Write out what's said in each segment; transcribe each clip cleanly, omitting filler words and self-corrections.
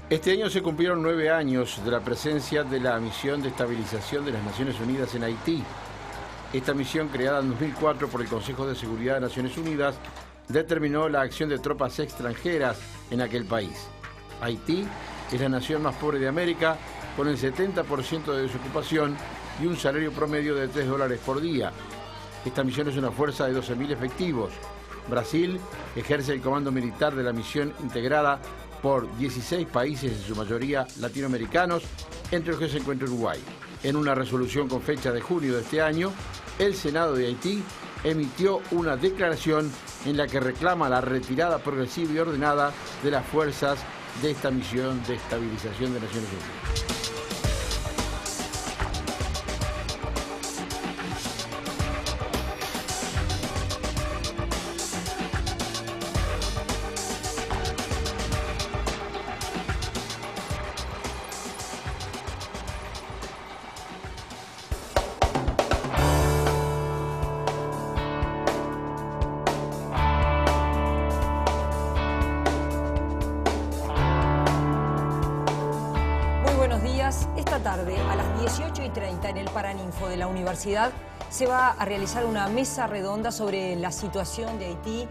Este año se cumplieron 9 años de la presencia de la Misión de Estabilización de las Naciones Unidas en Haití. Esta misión, creada en 2004 por el Consejo de Seguridad de Naciones Unidas, determinó la acción de tropas extranjeras en aquel país. Haití es la nación más pobre de América, con el 70% de desocupación y un salario promedio de $3 por día. Esta misión es una fuerza de 12.000 efectivos. Brasil ejerce el comando militar de la misión, integrada por 16 países, en su mayoría latinoamericanos, entre los que se encuentra Uruguay. En una resolución con fecha de junio de este año, el Senado de Haití emitió una declaración en la que reclama la retirada progresiva y ordenada de las fuerzas de esta misión de estabilización de Naciones Unidas. Esta tarde, a las 18:30, en el Paraninfo de la Universidad, se va a realizar una mesa redonda sobre la situación de Haití.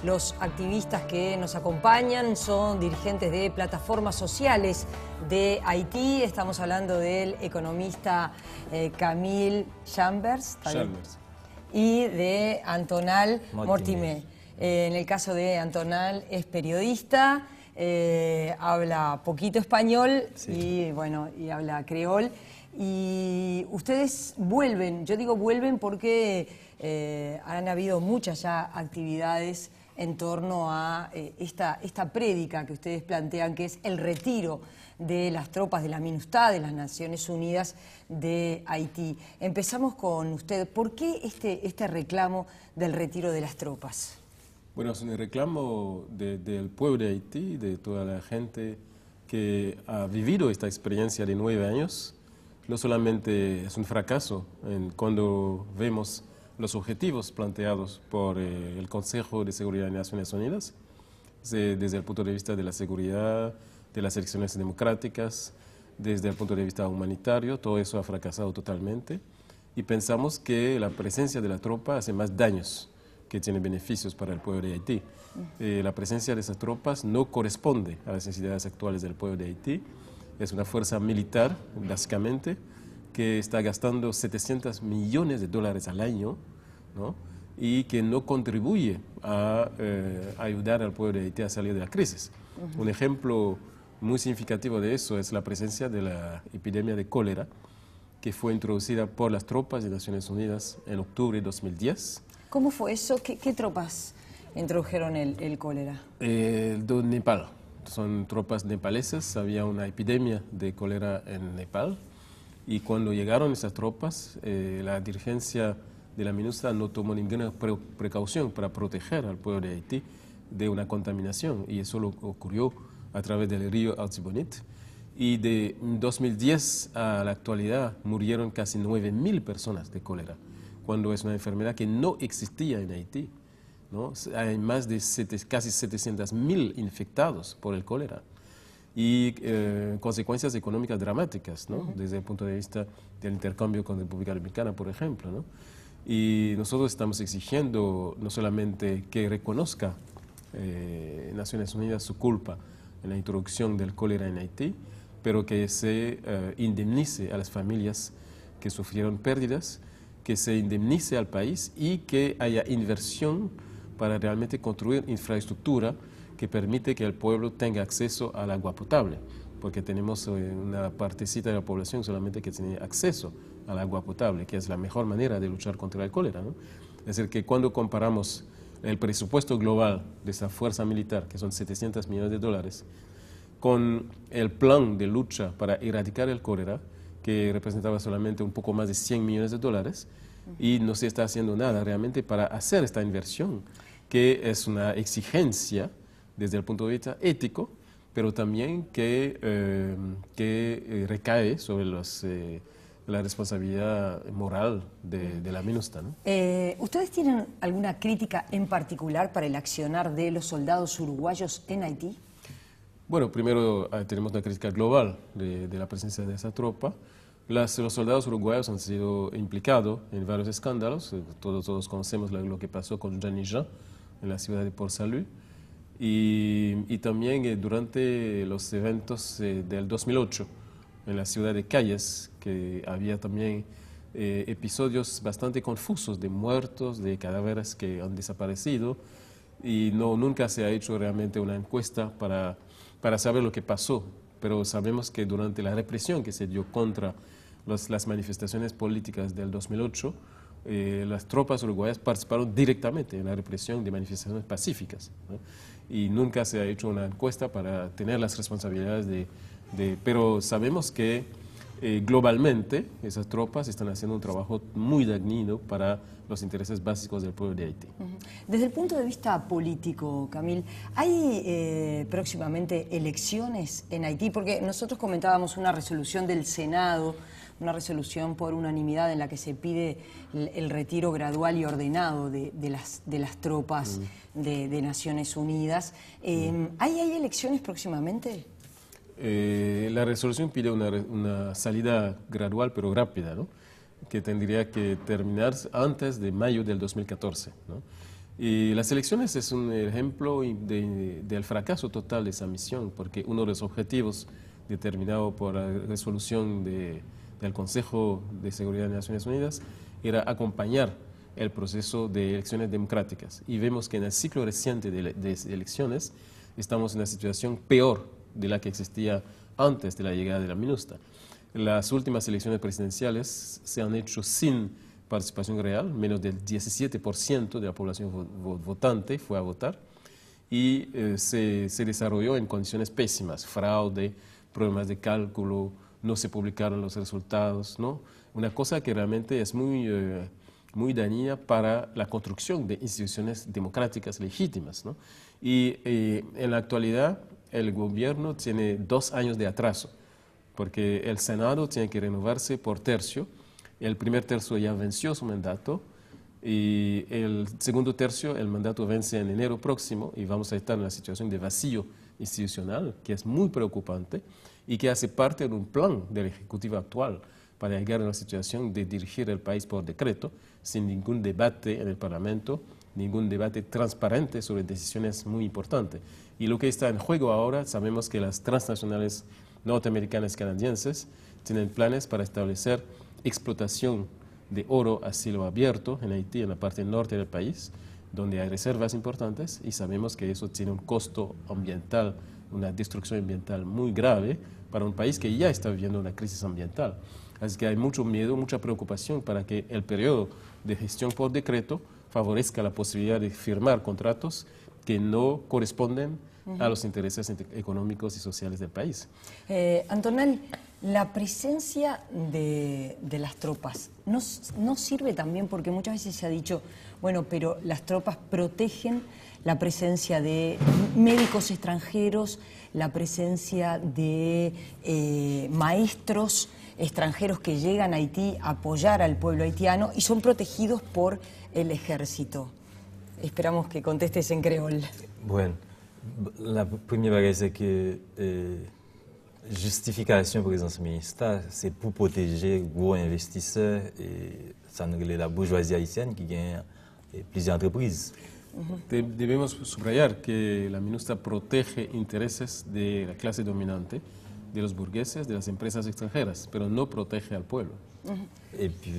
Los activistas que nos acompañan son dirigentes de plataformas sociales de Haití. Estamos hablando del economista Camille Chambers y de Antonal Mortimer. En el caso de Antonal, es periodista. Habla poquito español, sí. y habla creol. Y ustedes vuelven, yo digo vuelven porque han habido muchas ya actividades en torno a esta prédica que ustedes plantean, que es el retiro de las tropas de la MINUSTAH, de las Naciones Unidas de Haití. Empezamos con usted. ¿Por qué este reclamo del retiro de las tropas? Bueno, es un reclamo del pueblo de Haití, de toda la gente que ha vivido esta experiencia de 9 años. No solamente es un fracaso cuando vemos los objetivos planteados por el Consejo de Seguridad de Naciones Unidas, desde el punto de vista de la seguridad, de las elecciones democráticas, desde el punto de vista humanitario, todo eso ha fracasado totalmente. Y pensamos que la presencia de la tropa hace más daños que tiene beneficios para el pueblo de Haití. La presencia de esas tropas no corresponde a las necesidades actuales del pueblo de Haití. Es una fuerza militar, básicamente, que está gastando $700 millones al año, ¿no? Y que no contribuye a ayudar al pueblo de Haití a salir de la crisis. Un ejemplo muy significativo de eso es la presencia de la epidemia de cólera, que fue introducida por las tropas de Naciones Unidas en octubre de 2010. ¿Cómo fue eso? ¿Qué tropas introdujeron el cólera? De Nepal. Son tropas nepalesas. Había una epidemia de cólera en Nepal. Y cuando llegaron esas tropas, la dirigencia de la MINUSTAH no tomó ninguna precaución para proteger al pueblo de Haití de una contaminación. Y eso lo ocurrió a través del río Artibonite. Y de 2010 a la actualidad murieron casi 9.000 personas de cólera, cuando es una enfermedad que no existía en Haití, ¿no? Hay más de casi 700.000 infectados por el cólera y consecuencias económicas dramáticas, ¿no? Desde el punto de vista del intercambio con la República Dominicana, por ejemplo, ¿no? Y nosotros estamos exigiendo no solamente que reconozca Naciones Unidas su culpa en la introducción del cólera en Haití, pero que se indemnice a las familias que sufrieron pérdidas, que se indemnice al país y que haya inversión para realmente construir infraestructura que permite que el pueblo tenga acceso al agua potable, porque tenemos una partecita de la población solamente que tiene acceso al agua potable, que es la mejor manera de luchar contra el cólera, ¿no? Es decir, que cuando comparamos el presupuesto global de esa fuerza militar, que son $700 millones, con el plan de lucha para erradicar el cólera, que representaba solamente un poco más de $100 millones, y no se está haciendo nada realmente para hacer esta inversión, que es una exigencia desde el punto de vista ético, pero también que recae sobre los la responsabilidad moral de la MINUSTAH, ¿no? ¿Ustedes tienen alguna crítica en particular para el accionar de los soldados uruguayos en Haití? Bueno, primero tenemos una crítica global de la presencia de esa tropa. Los soldados uruguayos han sido implicados en varios escándalos. Todos conocemos lo que pasó con Jean Jean en la ciudad de Port Salut. Y también durante los eventos del 2008 en la ciudad de Calles, que había también episodios bastante confusos de muertos, de cadáveres que han desaparecido, y nunca se ha hecho realmente una encuesta para saber lo que pasó, pero sabemos que durante la represión que se dio contra las manifestaciones políticas del 2008, las tropas uruguayas participaron directamente en la represión de manifestaciones pacíficas, ¿no? Y nunca se ha hecho una encuesta para tener las responsabilidades pero sabemos que globalmente esas tropas están haciendo un trabajo muy dañino para los intereses básicos del pueblo de Haití. Desde el punto de vista político, Camil, ¿hay próximamente elecciones en Haití? Porque nosotros comentábamos una resolución del Senado, una resolución por unanimidad en la que se pide el retiro gradual y ordenado de las tropas de Naciones Unidas. ¿Hay elecciones próximamente? La resolución pide una salida gradual pero rápida, ¿no? Que tendría que terminar antes de mayo del 2014, ¿no? Y las elecciones es un ejemplo del fracaso total de esa misión, porque uno de los objetivos determinado por la resolución del Consejo de Seguridad de Naciones Unidas era acompañar el proceso de elecciones democráticas. Y vemos que en el ciclo reciente de elecciones estamos en una situación peor de la que existía antes de la llegada de la MINUSTAH. Las últimas elecciones presidenciales se han hecho sin participación real, menos del 17% de la población votante fue a votar, y se desarrolló en condiciones pésimas, fraude, problemas de cálculo, no se publicaron los resultados, ¿no? Una cosa que realmente es muy dañina para la construcción de instituciones democráticas legítimas, ¿no? Y en la actualidad el gobierno tiene 2 años de atraso, porque el Senado tiene que renovarse por tercio. El primer tercio ya venció su mandato y el segundo tercio, el mandato vence en enero próximo y vamos a estar en una situación de vacío institucional que es muy preocupante y que hace parte de un plan del Ejecutivo actual para llegar a una situación de dirigir el país por decreto, sin ningún debate en el Parlamento, ningún debate transparente sobre decisiones muy importantes. Y lo que está en juego ahora, sabemos que las transnacionales norteamericanas y canadienses tienen planes para establecer explotación de oro a cielo abierto en Haití, en la parte norte del país, donde hay reservas importantes, y sabemos que eso tiene un costo ambiental, una destrucción ambiental muy grave para un país que ya está viviendo una crisis ambiental. Así que hay mucho miedo, mucha preocupación para que el periodo de gestión por decreto favorezca la posibilidad de firmar contratos que no corresponden a los intereses económicos y sociales del país. Antonel, la presencia de las tropas no sirve también, porque muchas veces se ha dicho, bueno, pero las tropas protegen la presencia de médicos extranjeros, la presencia de maestros extranjeros que llegan a Haití a apoyar al pueblo haitiano y son protegidos por el ejército. Esperamos que contestes en creol. Bueno, la première bagaille, c'est que justification présence ministère, c'est pour protéger gros investisseurs et ça nous la bourgeoisie haïtienne qui gagne plusieurs entreprises. Debemos subrayar que la MINUSTAH protege intereses de la clase dominante, de los burgueses, de las empresas extranjeras, pero no protege al pueblo. Et puis,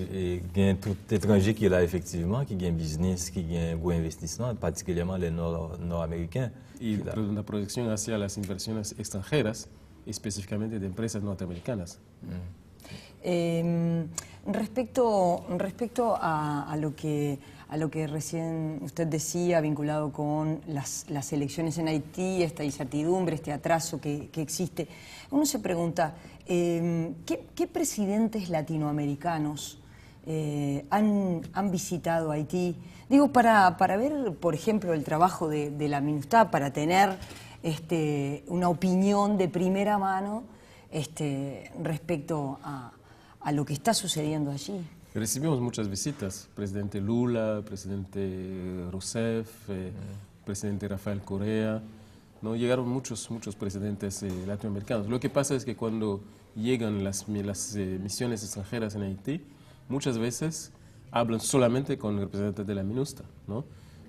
il y a tout étranger qui est là, effectivement, qui gagne business, qui gagne gros investissement, particulièrement les nord-américains. Y una protección hacia las inversiones extranjeras, específicamente de empresas norteamericanas. Respecto a lo que recién usted decía, vinculado con las elecciones en Haití, esta incertidumbre, este atraso que existe, uno se pregunta, ¿qué presidentes latinoamericanos han visitado Haití? Digo, para ver, por ejemplo, el trabajo de la MINUSTAH, para tener una opinión de primera mano respecto a lo que está sucediendo allí? Recibimos muchas visitas, presidente Lula, presidente Rousseff, presidente Rafael Correa, ¿no? Llegaron muchos presidentes latinoamericanos. Lo que pasa es que cuando llegan las misiones extranjeras en Haití, muchas veces hablan solamente con representantes de la MINUSTAH, ¿no?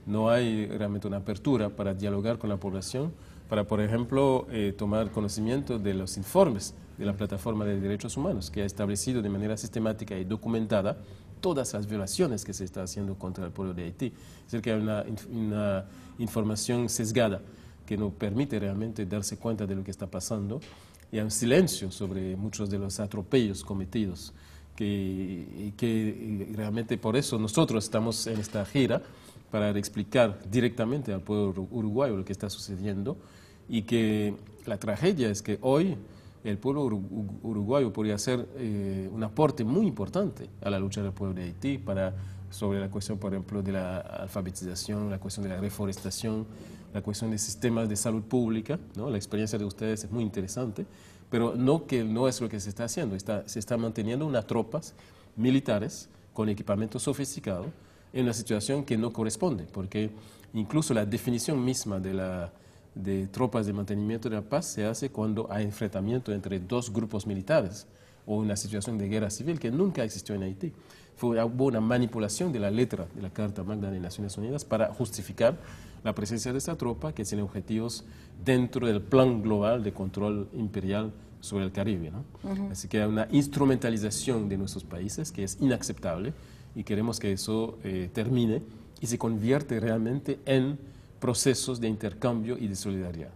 No hay realmente una apertura para dialogar con la población, para, por ejemplo, tomar conocimiento de los informes de la Plataforma de Derechos Humanos, que ha establecido de manera sistemática y documentada todas las violaciones que se está haciendo contra el pueblo de Haití. Es decir, que hay una información sesgada que no permite realmente darse cuenta de lo que está pasando, y hay un silencio sobre muchos de los atropellos cometidos, que realmente por eso nosotros estamos en esta gira, para explicar directamente al pueblo uruguayo lo que está sucediendo, y que la tragedia es que hoy el pueblo uruguayo podría hacer un aporte muy importante a la lucha del pueblo de Haití sobre la cuestión, por ejemplo, de la alfabetización, la cuestión de la reforestación, la cuestión de sistemas de salud pública, ¿no? La experiencia de ustedes es muy interesante, pero no es lo que se está haciendo. Se está manteniendo unas tropas militares con equipamiento sofisticado en una situación que no corresponde, porque incluso la definición misma de tropas de mantenimiento de la paz se hace cuando hay enfrentamiento entre dos grupos militares o una situación de guerra civil que nunca existió en Haití. Hubo una manipulación de la letra de la Carta Magna de Naciones Unidas para justificar la presencia de esta tropa que tiene objetivos dentro del plan global de control imperial sobre el Caribe, ¿no? Así que hay una instrumentalización de nuestros países que es inaceptable, y queremos que eso termine y se convierte realmente en procesos de intercambio y de solidaridad.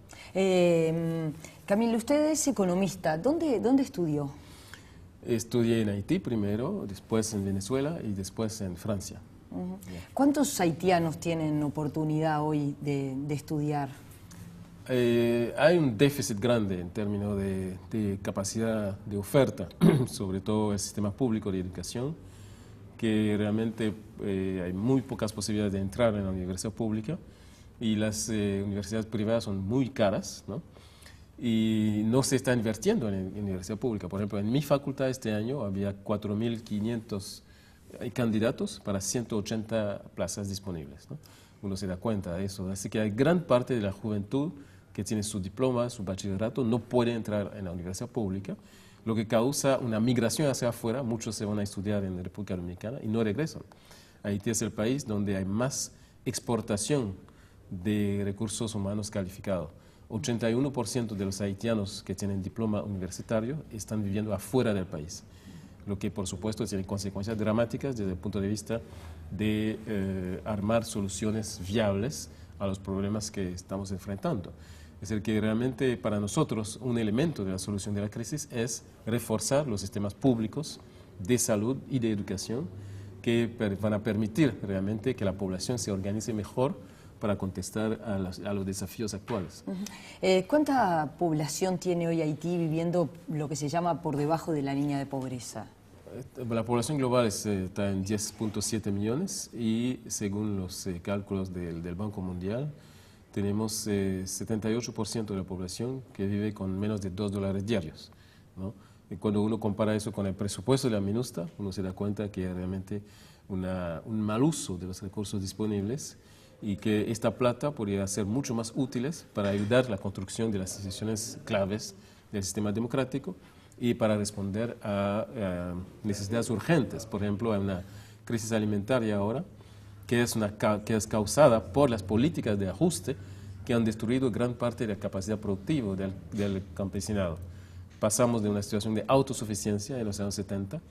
Camilo, usted es economista. ¿Dónde estudió? Estudié en Haití primero, después en Venezuela y después en Francia. ¿Cuántos haitianos tienen oportunidad hoy de estudiar? Hay un déficit grande en términos de capacidad de oferta, sobre todo el sistema público de educación, que realmente hay muy pocas posibilidades de entrar en la universidad pública, y las universidades privadas son muy caras, ¿no? Y no se está invirtiendo en la universidad pública. Por ejemplo, en mi facultad este año había 4.500 candidatos para 180 plazas disponibles, ¿no? Uno se da cuenta de eso. Así que hay gran parte de la juventud que tiene su diploma, su bachillerato, no puede entrar en la universidad pública, lo que causa una migración hacia afuera. Muchos se van a estudiar en la República Dominicana y no regresan. Haití es el país donde hay más exportación de recursos humanos calificados. 81% de los haitianos que tienen diploma universitario están viviendo afuera del país, lo que por supuesto tiene consecuencias dramáticas desde el punto de vista de armar soluciones viables a los problemas que estamos enfrentando. Es decir, que realmente para nosotros un elemento de la solución de la crisis es reforzar los sistemas públicos de salud y de educación, que van a permitir realmente que la población se organice mejor para contestar a los desafíos actuales. ¿Cuánta población tiene hoy Haití viviendo lo que se llama por debajo de la línea de pobreza? La población global está en 10.7 millones, y según los cálculos del Banco Mundial, tenemos 78% de la población que vive con menos de $2 diarios, ¿no? Y cuando uno compara eso con el presupuesto de la MINUSTAH, uno se da cuenta que hay realmente un mal uso de los recursos disponibles, y que esta plata podría ser mucho más útiles para ayudar a la construcción de las instituciones claves del sistema democrático y para responder a necesidades urgentes. Por ejemplo, hay una crisis alimentaria ahora que es causada por las políticas de ajuste que han destruido gran parte de la capacidad productiva del campesinado. Pasamos de una situación de autosuficiencia en los años 70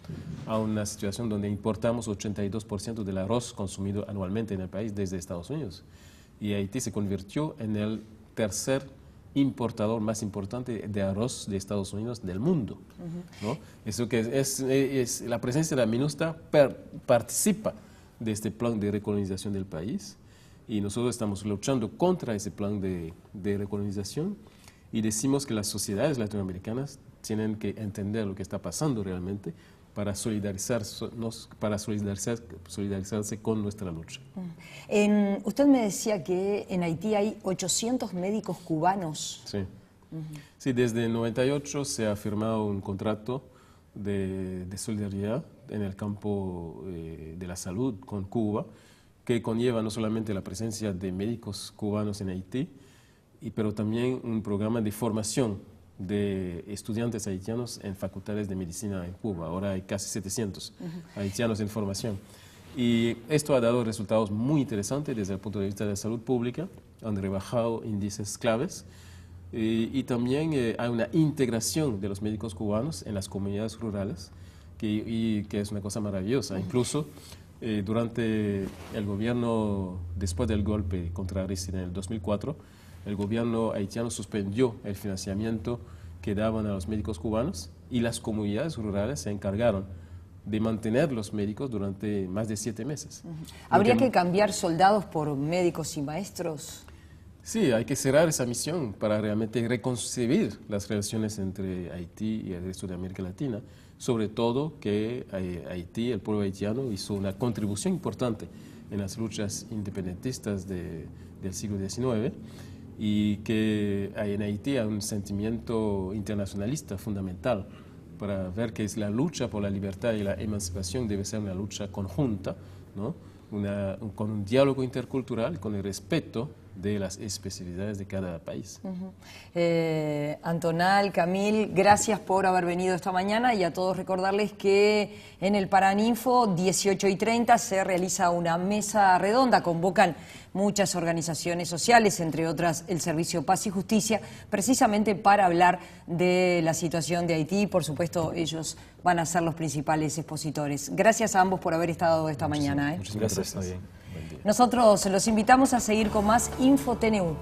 a una situación donde importamos 82% del arroz consumido anualmente en el país desde Estados Unidos. Y Haití se convirtió en el tercer importador más importante de arroz de Estados Unidos del mundo, ¿no? Eso que es la presencia de la MINUSTAH participa de este plan de recolonización del país, y nosotros estamos luchando contra ese plan de recolonización, y decimos que las sociedades latinoamericanas tienen que entender lo que está pasando realmente para solidarizarse con nuestra lucha. Usted me decía que en Haití hay 800 médicos cubanos. Sí. Sí, desde el 98 se ha firmado un contrato de solidaridad en el campo de la salud con Cuba, que conlleva no solamente la presencia de médicos cubanos en Haití, pero también un programa de formación de estudiantes haitianos en facultades de medicina en Cuba. Ahora hay casi 700 haitianos en formación. Y esto ha dado resultados muy interesantes desde el punto de vista de la salud pública, han rebajado índices claves y también hay una integración de los médicos cubanos en las comunidades rurales, que es una cosa maravillosa. Incluso durante el gobierno, después del golpe contra Aristide en el 2004, el gobierno haitiano suspendió el financiamiento que daban a los médicos cubanos y las comunidades rurales se encargaron de mantener los médicos durante más de 7 meses. ¿Habría que cambiar soldados por médicos y maestros? Sí, hay que cerrar esa misión para realmente reconcebir las relaciones entre Haití y el resto de América Latina, sobre todo que Haití, el pueblo haitiano, hizo una contribución importante en las luchas independentistas del siglo XIX y que en Haití hay un sentimiento internacionalista fundamental para ver que es la lucha por la libertad y la emancipación debe ser una lucha conjunta, ¿no? Con un diálogo intercultural, con el respeto de las especialidades de cada país. Antonal, Camil, gracias por haber venido esta mañana y a todos recordarles que en el Paraninfo 18:30 se realiza una mesa redonda, convocan muchas organizaciones sociales, entre otras el Servicio Paz y Justicia, precisamente para hablar de la situación de Haití y por supuesto ellos van a ser los principales expositores. Gracias a ambos por haber estado esta mañana. Muchísimas gracias. Bien. Nosotros los invitamos a seguir con más Info TNU.